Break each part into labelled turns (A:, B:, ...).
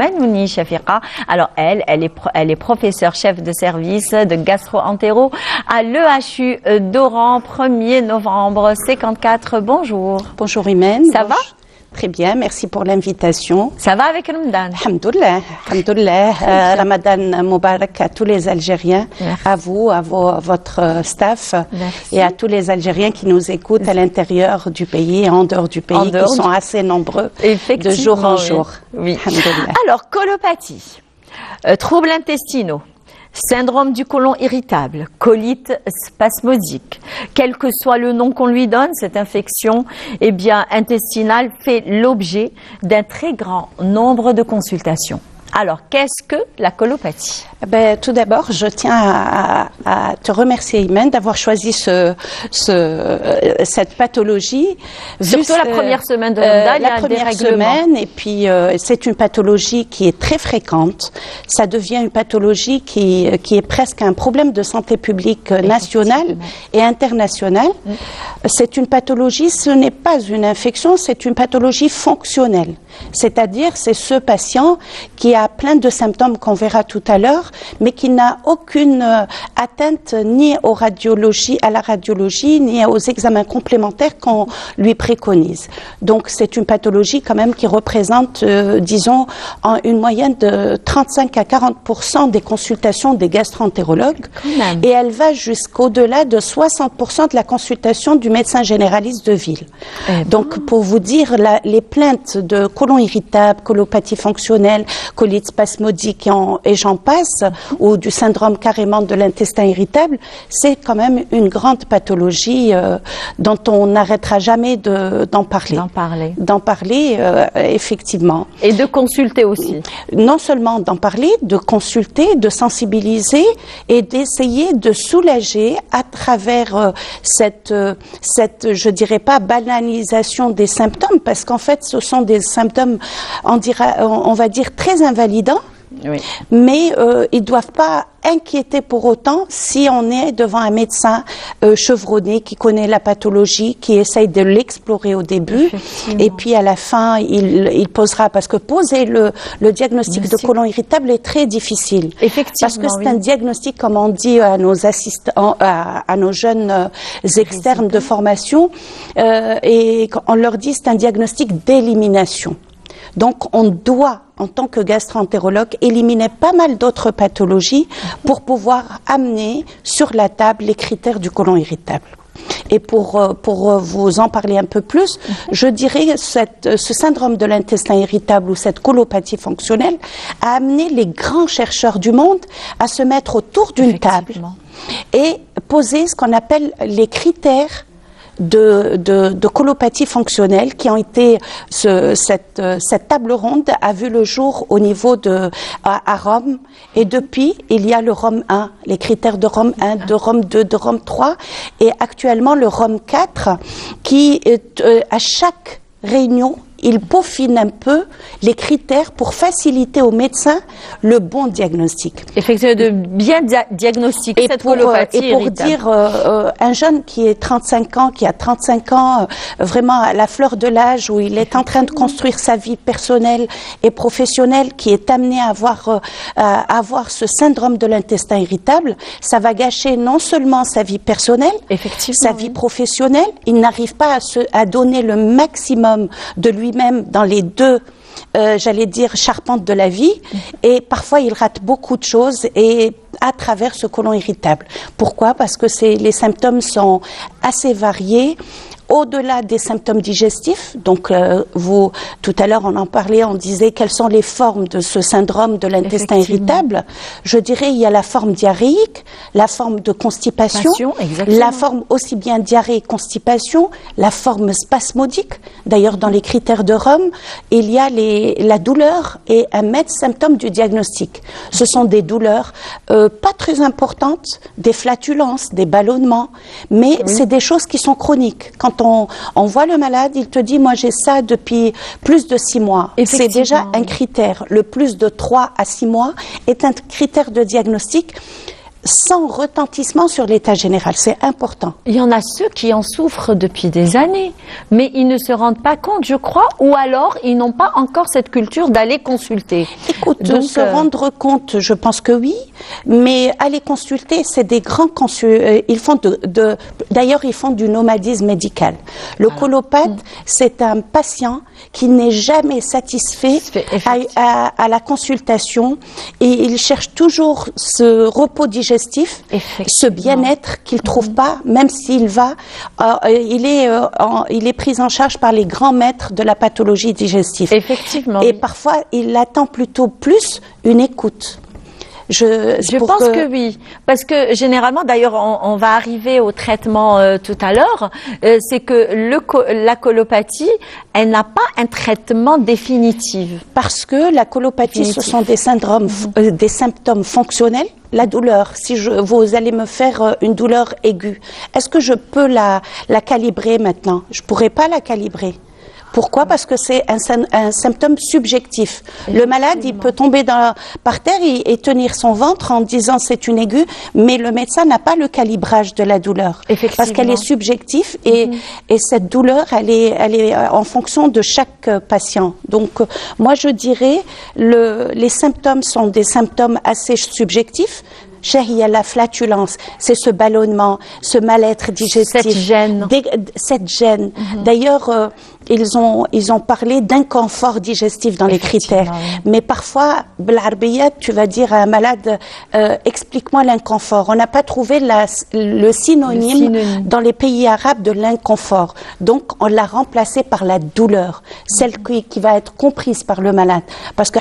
A: Manouni Shafiqa. Alors elle est professeure chef de service de gastro-entérologie à l'EHU d'Oran, 1er novembre 54. Bonjour.
B: Bonjour Imen.
A: Ça va?
B: Très bien, merci pour l'invitation.
A: Ça va avec Ramadan?
B: Alhamdoulilah, alhamdoulilah. Ramadan Moubarak à tous les Algériens, merci. À vous, à votre staff, merci. Et à tous les Algériens qui nous écoutent à l'intérieur du pays et en dehors du pays, qui sont assez nombreux de jour en jour.
A: Oui. Alors, colopathie, troubles intestinaux, syndrome du côlon irritable, colite spasmodique. Quel que soit le nom qu'on lui donne, cette infection intestinale fait l'objet d'un très grand nombre de consultations. Alors, qu'est-ce que la colopathie?
B: Tout d'abord, je tiens à te remercier, Imen, d'avoir choisi cette pathologie.
A: Surtout la première semaine de Ramadan,
B: la première semaine, et puis c'est une pathologie qui est très fréquente. Ça devient une pathologie qui est presque un problème de santé publique nationale et internationale. C'est une pathologie, ce n'est pas une infection, c'est une pathologie fonctionnelle. C'est-à-dire, c'est ce patient qui a plein de symptômes qu'on verra tout à l'heure, mais qui n'a aucune atteinte ni à la radiologie, ni aux examens complémentaires qu'on lui préconise. Donc, c'est une pathologie quand même qui représente, disons, une moyenne de 35 à 40% des consultations des gastro-entérologues. Et elle va jusqu'au-delà de 60% de la consultation du médecin généraliste de ville. Donc, pour vous dire, les plaintes de côlon irritable, colopathie fonctionnelle, colite spasmodique et j'en passe, ou du syndrome carrément de l'intestin irritable, c'est quand même une grande pathologie dont on n'arrêtera jamais d'en parler. D'en parler, effectivement.
A: Et de consulter aussi.
B: Non seulement d'en parler, de consulter, de sensibiliser et d'essayer de soulager à travers cette, je dirais pas banalisation des symptômes, parce qu'en fait, ce sont des symptômes, on va dire, très invalidants. Oui. Mais ils ne doivent pas inquiéter pour autant si on est devant un médecin chevronné qui connaît la pathologie, qui essaye de l'explorer au début et puis à la fin il posera, parce que poser le diagnostic de côlon irritable est très difficile. Parce que c'est un diagnostic, comme on dit à nos assistants, à nos jeunes externes de formation, et on leur dit c'est un diagnostic d'élimination. Donc, on doit, en tant que gastro-entérologue, éliminer pas mal d'autres pathologies pour pouvoir amener sur la table les critères du côlon irritable. Et pour vous en parler un peu plus, je dirais ce syndrome de l'intestin irritable ou cette colopathie fonctionnelle a amené les grands chercheurs du monde à se mettre autour d'une table et poser ce qu'on appelle les critères de colopathie fonctionnelle qui ont été cette table ronde a vu le jour au niveau à Rome, et depuis il y a le Rome 1, les critères de Rome 1, de Rome 2, de Rome 3 et actuellement le Rome 4 qui à chaque réunion il peaufine un peu les critères pour faciliter aux médecins le bon diagnostic.
A: Effectivement, de bien diagnostiquer cette colopathie irritable.
B: Et pour dire, un jeune qui a 35 ans, vraiment à la fleur de l'âge, où il est en train de construire sa vie personnelle et professionnelle, qui est amené à avoir ce syndrome de l'intestin irritable, ça va gâcher non seulement sa vie personnelle, sa vie professionnelle. Il n'arrive pas à donner le maximum de lui même dans les deux, j'allais dire, charpentes de la vie, et parfois il rate beaucoup de choses et à travers ce côlon irritable. Pourquoi? Parce que les symptômes sont assez variés. Au-delà des symptômes digestifs, donc vous, tout à l'heure on en parlait, on disait quelles sont les formes de ce syndrome de l'intestin irritable. Je dirais il y a la forme diarrhéique, la forme de constipation, la forme aussi bien diarrhée et constipation, la forme spasmodique. D'ailleurs dans les critères de Rome, il y a la douleur et un maître symptôme du diagnostic. Ce sont des douleurs pas très importantes, des flatulences, des ballonnements, mais c'est des choses qui sont chroniques. Quand on voit le malade, il te dit, moi j'ai ça depuis plus de 6 mois. C'est déjà un critère. Le plus de 3 à 6 mois est un critère de diagnostic. sans retentissement sur l'état général. C'est important.
A: Il y en a ceux qui en souffrent depuis des années, mais ils ne se rendent pas compte, je crois, ou alors ils n'ont pas encore cette culture d'aller consulter.
B: Écoute, donc, se rendre compte, je pense que oui, mais aller consulter, c'est des grands ils font d'ailleurs, ils font du nomadisme médical. Le colopathe, c'est un patient qui n'est jamais satisfait à la consultation et il cherche toujours ce repos digestif, ce bien-être qu'il trouve pas, même s'il va, il est pris en charge par les grands maîtres de la pathologie digestive.
A: Effectivement.
B: Et parfois, il attend plutôt plus une écoute.
A: Je pense que oui, parce que généralement, d'ailleurs, on va arriver au traitement tout à l'heure, c'est que la colopathie, elle n'a pas un traitement définitif.
B: Parce que la colopathie, ce sont des syndromes, des symptômes fonctionnels. La douleur, si vous allez me faire une douleur aiguë, est-ce que je peux la calibrer maintenant? Je pourrais pas la calibrer. Pourquoi? Parce que c'est un symptôme subjectif. Le malade, il peut tomber par terre et tenir son ventre en disant c'est une aiguë, mais le médecin n'a pas le calibrage de la douleur. Parce qu'elle est subjective et cette douleur, elle est en fonction de chaque patient. Donc, moi, je dirais, les symptômes sont des symptômes assez subjectifs. Il y a la flatulence, c'est ce ballonnement, ce mal-être digestif. Cette gêne. D'ailleurs, ils ont parlé d'inconfort digestif dans les critères. Mais parfois, b'l'arabiyat, tu vas dire à un malade, explique-moi l'inconfort. On n'a pas trouvé le synonyme dans les pays arabes de l'inconfort. Donc, on l'a remplacé par la douleur, celle qui va être comprise par le malade. Parce que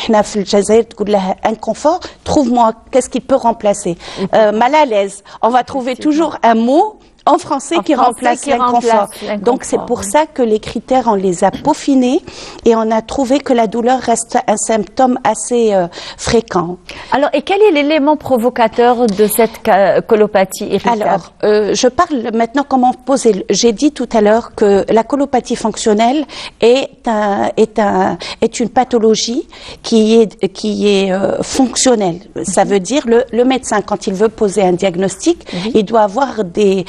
B: inconfort, trouve-moi, qu'est-ce qu'il peut remplacer? Mal à l'aise. On va trouver toujours un mot en français qui remplace l'inconfort. Donc c'est pour ça que les critères, on les a peaufinés et on a trouvé que la douleur reste un symptôme assez fréquent.
A: Alors, et quel est l'élément provocateur de cette colopathie irritable?
B: Alors, je parle maintenant comment poser. J'ai dit tout à l'heure que la colopathie fonctionnelle est une pathologie qui est fonctionnelle. Ça veut dire le médecin, quand il veut poser un diagnostic, il doit avoir des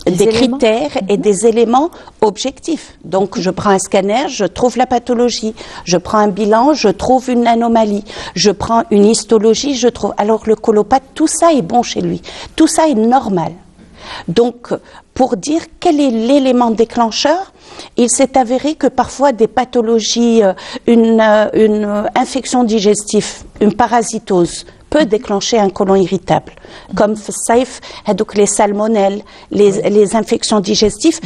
B: critères et des éléments objectifs. Donc, je prends un scanner, je trouve la pathologie. Je prends un bilan, je trouve une anomalie. Je prends une histologie, je trouve. Alors, le colopathe, tout ça est bon chez lui. Tout ça est normal. Donc, pour dire quel est l'élément déclencheur, il s'est avéré que parfois des pathologies, une infection digestive, une parasitose, peut déclencher un côlon irritable. Comme les salmonelles, les infections digestives,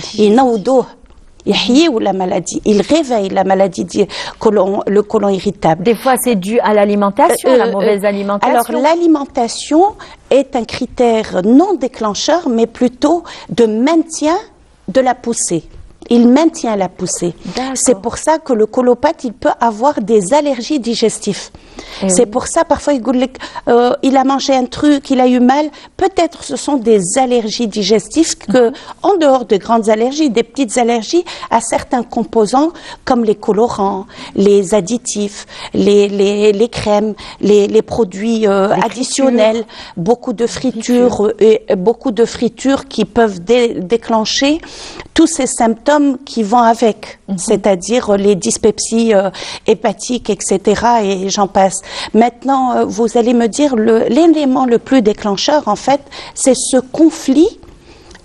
B: ou la maladie. Il réveille la maladie le côlon irritable.
A: Des fois, c'est dû à l'alimentation, la mauvaise alimentation.
B: Alors, l'alimentation est un critère non déclencheur, mais plutôt de maintien de la poussée. Il maintient la poussée. C'est pour ça que le colopathe, il peut avoir des allergies digestives. C'est pour ça, parfois, il a mangé un truc, il a eu mal. Peut-être ce sont des allergies digestives que, en dehors de grandes allergies, des petites allergies à certains composants comme les colorants, les additifs, les crèmes, les produits additionnels, beaucoup de fritures qui peuvent déclencher tous ces symptômes qui vont avec, c'est-à-dire les dyspepsies hépatiques, etc. et j'en passe. Maintenant, vous allez me dire, l'élément le plus déclencheur, en fait, c'est ce conflit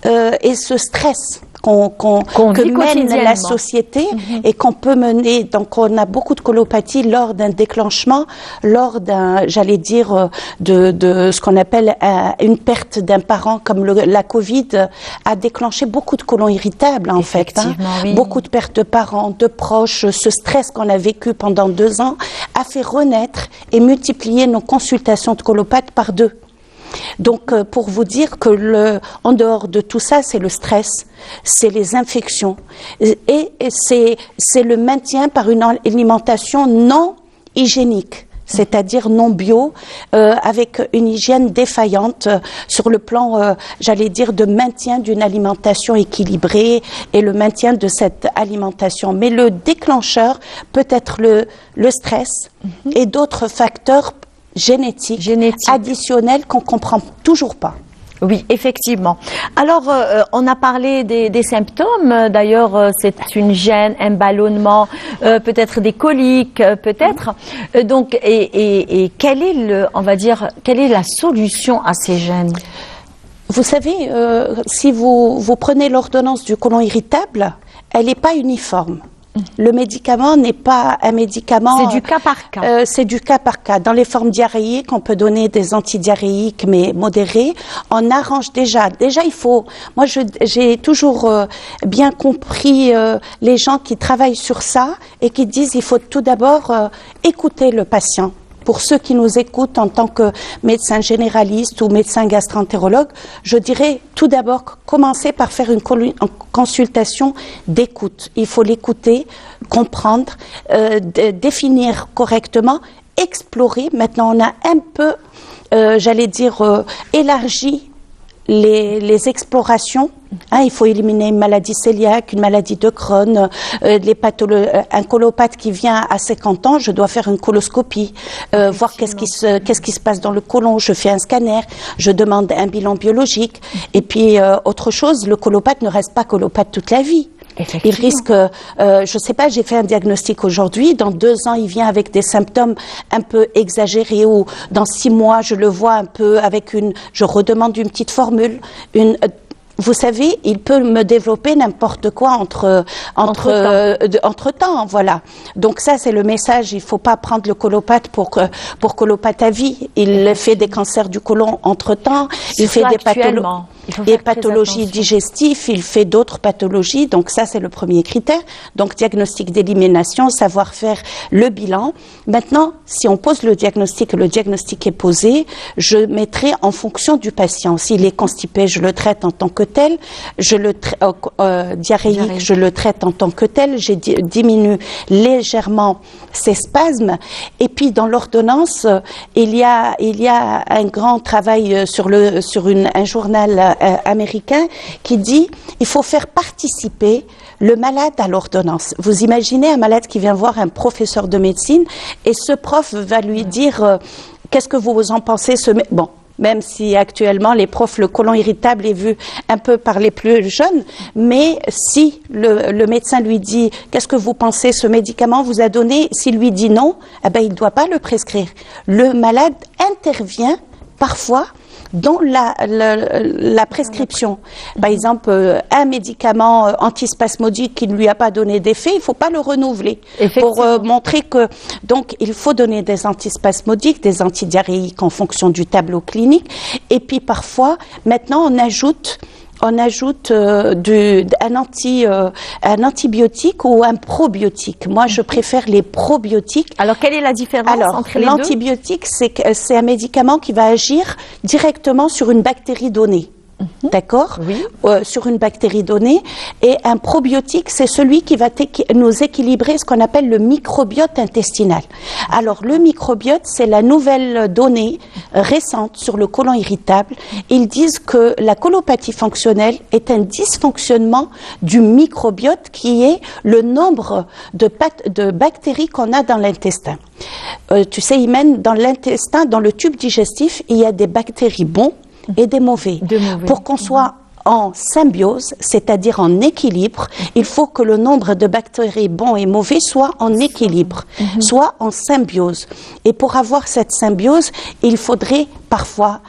B: et ce stress que mène la société et qu'on peut mener. Donc, on a beaucoup de colopathie lors d'un déclenchement, lors d'un, j'allais dire, de ce qu'on appelle une perte d'un parent, comme la Covid a déclenché beaucoup de côlons irritables, en fait. Oui. Beaucoup de pertes de parents, de proches. Ce stress qu'on a vécu pendant 2 ans a fait renaître et multiplier nos consultations de colopathes par 2. Donc, pour vous dire que en dehors de tout ça, c'est le stress, c'est les infections et c'est le maintien par une alimentation non hygiénique, c'est-à-dire non bio, avec une hygiène défaillante sur le plan, j'allais dire, de maintien d'une alimentation équilibrée et le maintien de cette alimentation. Mais le déclencheur peut être le stress et d'autres facteurs génétique. Additionnelle qu'on comprend toujours pas.
A: Oui, effectivement. Alors, on a parlé des symptômes. D'ailleurs, c'est une gêne, un ballonnement, peut-être des coliques, peut-être. Donc, et quelle est quelle est la solution à ces gènes?
B: Vous savez, si vous prenez l'ordonnance du côlon irritable, elle n'est pas uniforme. Le médicament n'est pas un médicament...
A: C'est du cas par cas.
B: C'est du cas par cas. Dans les formes diarrhéiques, on peut donner des antidiarrhéiques, mais modérés. On arrange déjà. Déjà, il faut... Moi, j'ai toujours bien compris les gens qui travaillent sur ça et qui disent il faut tout d'abord écouter le patient. Pour ceux qui nous écoutent en tant que médecin généraliste ou médecin gastro-entérologue, je dirais tout d'abord commencer par faire une consultation d'écoute. Il faut l'écouter, comprendre, définir correctement, explorer. Maintenant, on a un peu, j'allais dire, élargi les explorations. Il faut éliminer une maladie cœliaque, une maladie de Crohn, un colopathe qui vient à 50 ans, je dois faire une coloscopie, voir qu'est-ce qui se passe dans le côlon, je fais un scanner, je demande un bilan biologique. Et puis, autre chose, le colopathe ne reste pas colopathe toute la vie. Il risque, je sais pas, j'ai fait un diagnostic aujourd'hui, dans 2 ans, il vient avec des symptômes un peu exagérés ou dans 6 mois, je le vois un peu avec je redemande une petite formule, vous savez, il peut me développer n'importe quoi entre temps, voilà. Donc ça, c'est le message. Il faut pas prendre le colopathe pour colopathe à vie. Il fait des cancers du côlon entre temps. Il fait des pathologies digestives. Il fait d'autres pathologies. Donc ça, c'est le premier critère. Donc diagnostic d'élimination, savoir faire le bilan. Maintenant, si on pose le diagnostic est posé, je mettrai en fonction du patient. S'il est constipé, je le traite en tant que tel, diarrhéique, je le traite en tant que tel, je diminue légèrement ses spasmes. Et puis dans l'ordonnance, il y a un grand travail sur un journal américain qui dit il faut faire participer le malade à l'ordonnance. Vous imaginez un malade qui vient voir un professeur de médecine et ce prof va lui dire qu'est-ce que vous en pensez même si actuellement les profs, le côlon irritable est vu un peu par les plus jeunes, mais si le médecin lui dit qu'est-ce que vous pensez, ce médicament vous a donné, s'il lui dit non, il ne doit pas le prescrire. Le malade intervient parfois dans la prescription. Par exemple, un médicament antispasmodique qui ne lui a pas donné d'effet, il ne faut pas le renouveler. Pour montrer que, donc, il faut donner des antispasmodiques, des antidiarrhéiques en fonction du tableau clinique. Et puis, parfois, maintenant, on ajoute un antibiotique ou un probiotique. Moi, je préfère les probiotiques.
A: Alors, quelle est la différence entre les deux?
B: L'antibiotique, c'est un médicament qui va agir directement sur une bactérie donnée. D'accord?
A: Oui.
B: Sur une bactérie donnée. Et un probiotique, c'est celui qui va nous équilibrer ce qu'on appelle le microbiote intestinal. Alors, le microbiote, c'est la nouvelle donnée récente sur le côlon irritable. Ils disent que la colopathie fonctionnelle est un dysfonctionnement du microbiote qui est le nombre de bactéries qu'on a dans l'intestin. Tu sais, Imen, dans l'intestin, dans le tube digestif, il y a des bactéries bonnes et des mauvais. Pour qu'on soit en symbiose, c'est-à-dire en équilibre, il faut que le nombre de bactéries bons et mauvais soit en équilibre, soit en symbiose. Et pour avoir cette symbiose, il faudrait parfois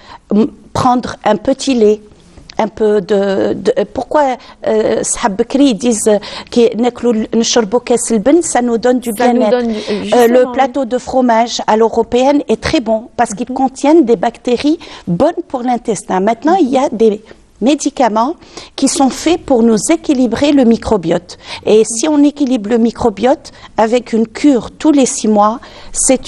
B: prendre un petit lait, un peu pourquoi Sahab Bekri disent que ça nous donne du bien-être. Le plateau de fromage à l'européenne est très bon parce qu'il contient des bactéries bonnes pour l'intestin. Maintenant, il y a des médicaments qui sont faits pour nous équilibrer le microbiote. Et si on équilibre le microbiote avec une cure tous les 6 mois, c'est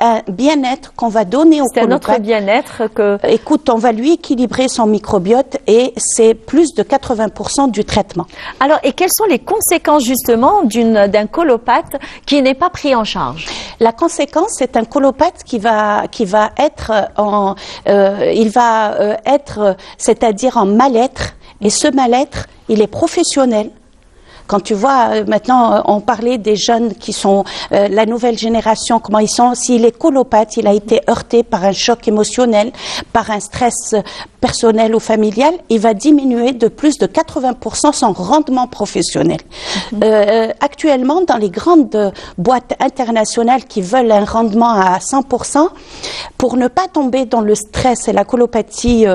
B: un bien-être qu'on va donner au colopathe.
A: C'est un autre bien-être que...
B: Écoute, on va lui équilibrer son microbiote et c'est plus de 80% du traitement.
A: Alors, et quelles sont les conséquences justement d'un colopathe qui n'est pas pris en charge?
B: La conséquence, c'est un colopathe qui va être c'est-à-dire en mal-être. Et ce mal-être, il est professionnel. Quand tu vois, maintenant, on parlait des jeunes qui sont la nouvelle génération, comment ils sont. S'il est colopathe, il a été heurté par un choc émotionnel, par un stress personnel ou familial, il va diminuer de plus de 80% son rendement professionnel. Actuellement, dans les grandes boîtes internationales qui veulent un rendement à 100%, pour ne pas tomber dans le stress et la colopathie,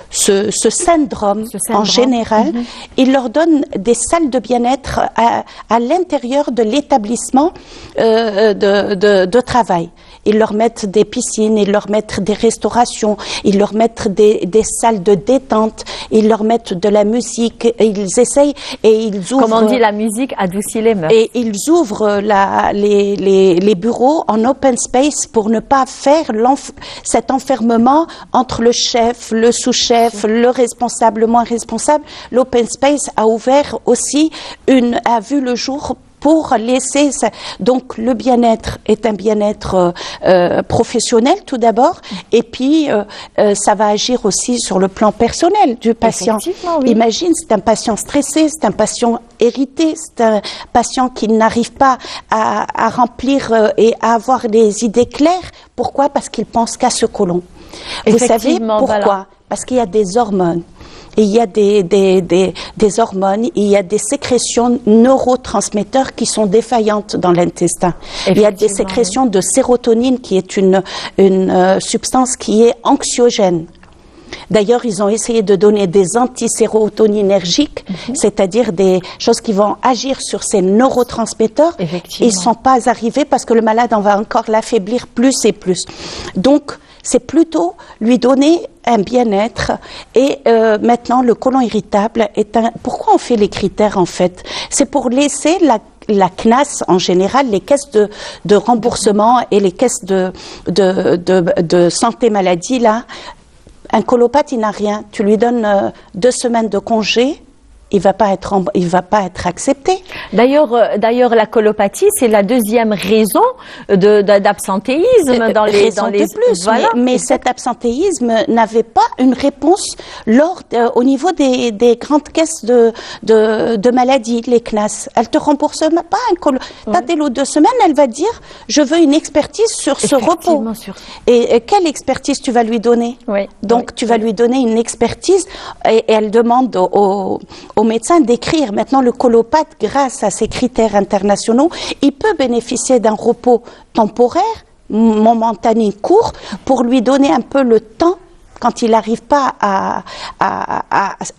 B: ce syndrome en général, ils leur donnent des salles de bien-être à l'intérieur de l'établissement de travail. Ils leur mettent des piscines, ils leur mettent des restaurations, ils leur mettent des salles de détente, ils leur mettent de la musique, et ils essayent et ils ouvrent...
A: Comme on dit, la musique adoucit les mœurs.
B: Et ils ouvrent les bureaux en open space pour ne pas faire cet enfermement entre le chef, le sous-chef, le responsable, le moins responsable. L'open space a ouvert aussi a vu le jour pour laisser ça. Donc le bien-être est un bien-être professionnel tout d'abord, et puis ça va agir aussi sur le plan personnel du patient.
A: Oui.
B: Imagine, c'est un patient stressé, c'est un patient irrité, c'est un patient qui n'arrive pas à remplir et à avoir des idées claires. Pourquoi? Parce qu'il pense qu'à ce côlon. Vous savez pourquoi? Voilà. Parce qu'il y a des hormones. Et il y a des hormones, il y a des sécrétions neurotransmetteurs qui sont défaillantes dans l'intestin. Il y a des sécrétions de sérotonine qui est une substance qui est anxiogène. D'ailleurs, ils ont essayé de donner des antisérotonergiques, c'est-à-dire des choses qui vont agir sur ces neurotransmetteurs. Ils ne sont pas arrivés parce que le malade, on va encore l'affaiblir plus et plus. Donc, c'est plutôt lui donner un bien-être. Et maintenant, le côlon irritable est Pourquoi on fait les critères, en fait? C'est pour laisser la CNAS, en général, les caisses de remboursement et les caisses de santé maladie, là. Un colopathe, il n'a rien. Tu lui donnes 2 semaines de congé, il va pas être accepté.
A: D'ailleurs, la colopathie, c'est la deuxième raison d'absentéisme dans les
B: plus.
A: Voilà.
B: Mais cet absentéisme n'avait pas une réponse au niveau des grandes caisses de maladies, les CNAS. Elle te rembourse pas un colopathe. T'as des lots de 2 semaines, elle va dire, je veux une expertise sur ce repos. Et quelle expertise tu vas lui donner? Donc tu vas lui donner une expertise et elle demande au médecin d'écrire. Maintenant, le colopathe, grâce à ces critères internationaux, il peut bénéficier d'un repos temporaire, momentané, court, pour lui donner un peu le temps, quand il n'arrive pas à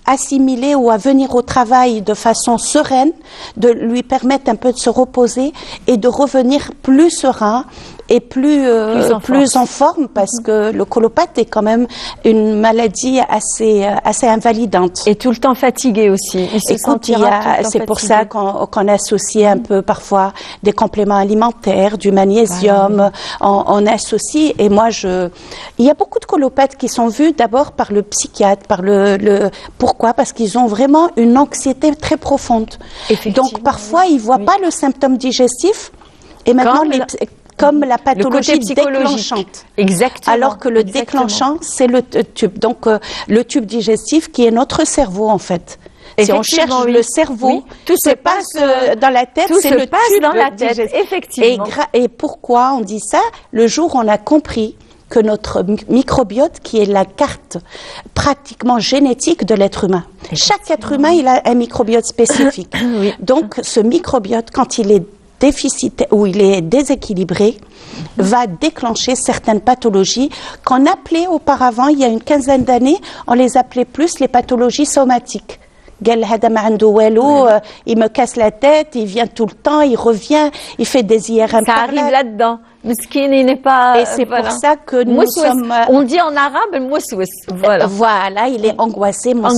B: assimiler ou à venir au travail de façon sereine, de lui permettre un peu de se reposer et de revenir plus serein et plus en forme, parce que le colopathe est quand même une maladie assez invalidante.
A: Et tout le temps fatigué aussi.
B: Écoute, c'est pour ça qu'on associe un peu parfois des compléments alimentaires, du magnésium, on associe. Et moi, il y a beaucoup de colopathes qui sont vus d'abord par le psychiatre, pourquoi? Parce qu'ils ont vraiment une anxiété très profonde. Donc parfois, ils voient pas le symptôme digestif. Et maintenant, comme la pathologie déclenchante.
A: Exactement.
B: Alors que le déclenchant, c'est le tube. Donc, le tube digestif qui est notre cerveau, en fait. Si on cherche le cerveau,
A: tout se passe
B: dans la tête, c'est le tube
A: dans la tête, effectivement.
B: Et pourquoi on dit ça? Le jour où on a compris que notre microbiote, qui est la carte pratiquement génétique de l'être humain. Chaque être humain, il a un microbiote spécifique. Donc, ce microbiote, quand il est déficitaire ou il est déséquilibré, va déclencher certaines pathologies qu'on appelait auparavant, il y a une quinzaine d'années, on les appelait plus les pathologies somatiques. Il me casse la tête, il vient tout le temps, il revient, il fait des IRM.
A: Ça arrive là-dedans. Meskin, il n'est pas...
B: Et c'est pour ça que nous sommes...
A: On dit en arabe, mouswis.
B: Voilà, il est angoissé. Donc,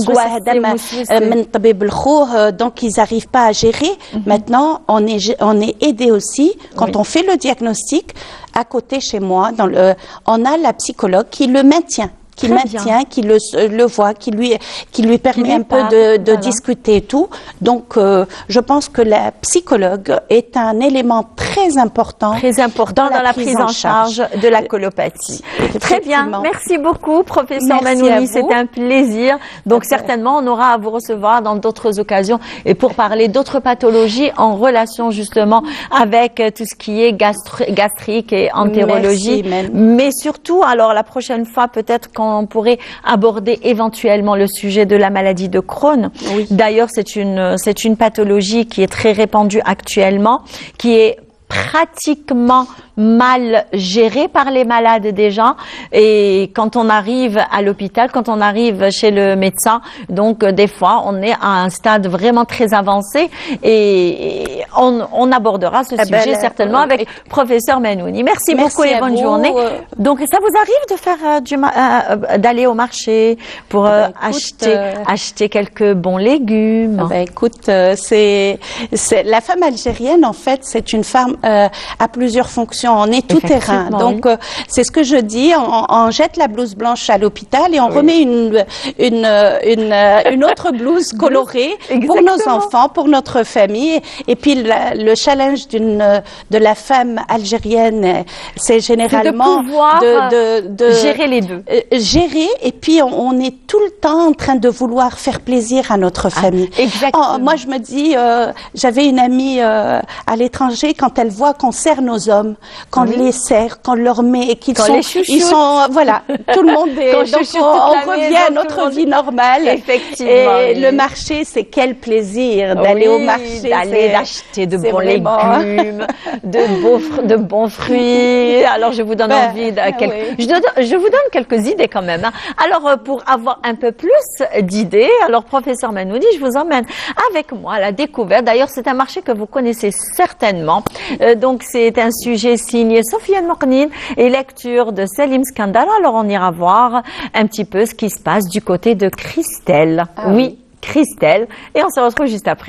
B: ils n'arrivent pas à gérer. Maintenant, on est aidé aussi. Quand on fait le diagnostic, à côté, chez moi, on a la psychologue qui le maintient, qui
A: Très
B: maintient, qui le voit, qui lui permet un peu de discuter et tout. Donc, je pense que la psychologue est un élément très important
A: dans la prise en charge de la colopathie. Très bien, merci beaucoup, professeur Manouni, c'était un plaisir. Donc, certainement, on aura à vous recevoir dans d'autres occasions et pour parler d'autres pathologies en relation justement avec tout ce qui est gastrique et entérologie. Mais surtout, alors la prochaine fois, peut-être qu'on pourrait aborder éventuellement le sujet de la maladie de Crohn.
B: Oui.
A: D'ailleurs, c'est une pathologie qui est très répandue actuellement, qui est pratiquement mal géré par les malades déjà, et quand on arrive à l'hôpital, quand on arrive chez le médecin, donc des fois on est à un stade vraiment très avancé et on abordera ce sujet certainement avec professeur Manouni. Merci beaucoup et bonne journée. Donc ça vous arrive de faire d'aller au marché pour acheter quelques bons légumes?
B: Écoute, c'est la femme algérienne, en fait, c'est une femme à plusieurs fonctions. On est tout terrain. Donc, c'est ce que je dis. On jette la blouse blanche à l'hôpital et on remet une autre blouse colorée pour nos enfants, pour notre famille. Et puis, le challenge de la femme algérienne, c'est généralement
A: de gérer les deux.
B: Gérer, et puis on est tout le temps en train de vouloir faire plaisir à notre famille.
A: Exactement.
B: Moi, je me dis, j'avais une amie à l'étranger, quand elle voit qu'on sert nos hommes, qu'on les sert, qu'on leur met, et qu'ils sont, voilà, tout le monde est, donc on revient à notre vie normale.
A: Effectivement.
B: Et le marché, c'est quel plaisir d'aller au marché.
A: D'aller acheter de bons légumes, de bons fruits. Alors, je vous donne envie je vous donne quelques idées quand même. Hein. Alors, pour avoir un peu plus d'idées, alors, professeur Manouni, je vous emmène avec moi à la découverte. D'ailleurs, c'est un marché que vous connaissez certainement. Donc, c'est un sujet signé Sofiane Moqnine et lecture de Salim Skandar. Alors, on ira voir un petit peu ce qui se passe du côté de Christelle. Oui, Christelle. Et on se retrouve juste après.